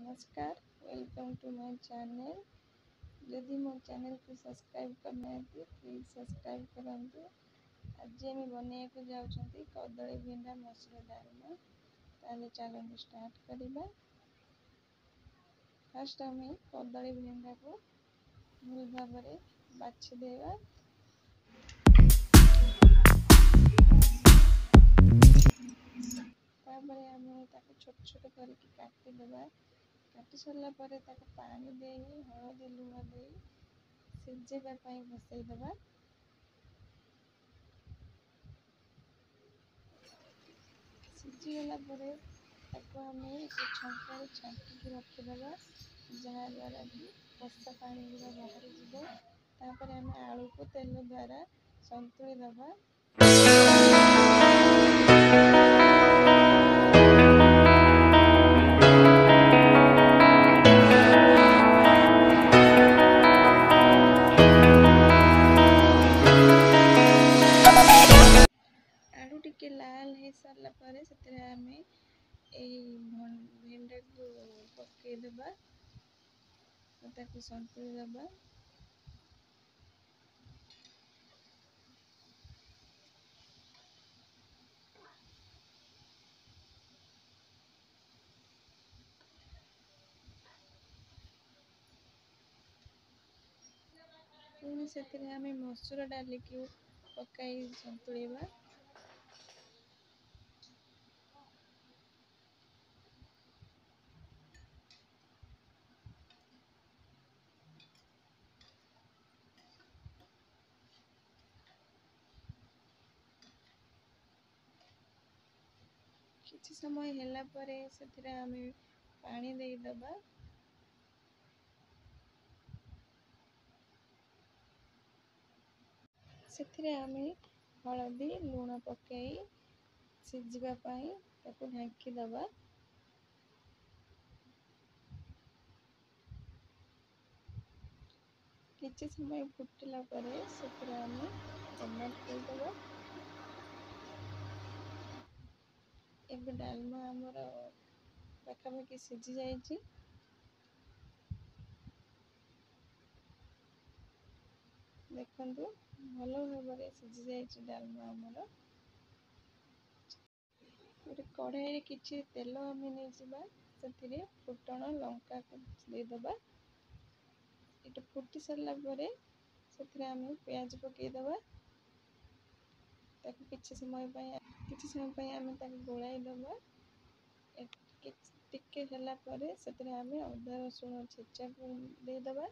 नमस्कार, welcome to my channel. जदि मो चैनल को सब्सक्राइब करना प्लीज सब्सक्राइब करंतु। आज आम बनैया जाऊँगी कदली भिंडा मसूर डालमा। ताले चलते स्टार्ट करवा। फास्ट आम कदली भिंडा को भल भाव बाछिदेवा। तापर आम छोट छोट करके काटिदेवा। काटि सारा पर पानी दे हलदी लुण दे सिझेवाई बसईदेवा। सिझीगला आम छंका छांकी रखीदे जहाँद्वारा कि कषा पानी गुड़ा बाहरी जापर आम आलू को तेल द्वारा संतुली दबा। आलू टिके लाल हो सारा पर आम भिंडा को पकईदेवा संतुली दबा। पुणी से आम मसूर डाली को पकाई संतुलिवा। किछि समय होला परे से आम पानी दे दबा। से आम हलदी लुण पकई सिझापी ढांकी दबा। किछि समय फुटिला परे से आम टमाटो देदबा। एबे डालमा आमर पाखापाखि सिझी जाइए। देखंतु भल भाव सिझी जाइए डालमा आमर। गोटे कढ़ाई किछि तेल आम नहीं से फुटण लंका को देदबा। ये फुटी सारा पर से आम प्याज पकईदबा। किछि समय आम गोलाई दबा। टिके होला पर से आम अदा रसुण छेचा को देदबा।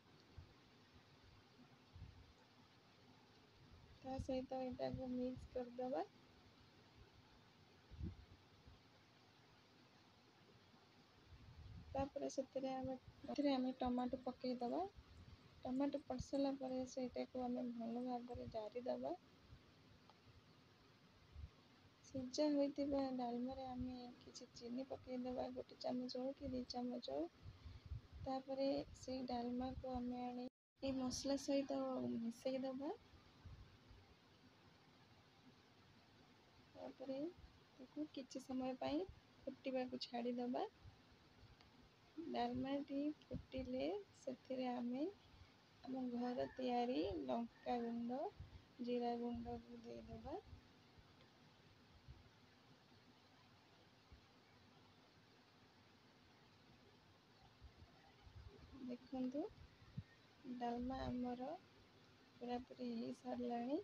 ता सहित एटा को मिक्स करदबा। तापर से आम टमाटो पकईदबा। टमाटो पड़ सारा पर से आम भल भाव जारीदबा। सिझा होइतिबा डालमा आम किछि चीनी पकईदबा गोटे चामच हो कि 2 चामच हो। तापर से डालमा को आम आनी मसला सहित मिसई दबा। किछि समय फुटवा को छाड़ी दबा। डालमा टी फुटिले से आम घर तैयारी लंका गुंड जीरा गुंड को देदबा। देखंतु डालमा आमर पूरा पूरी हो सारा।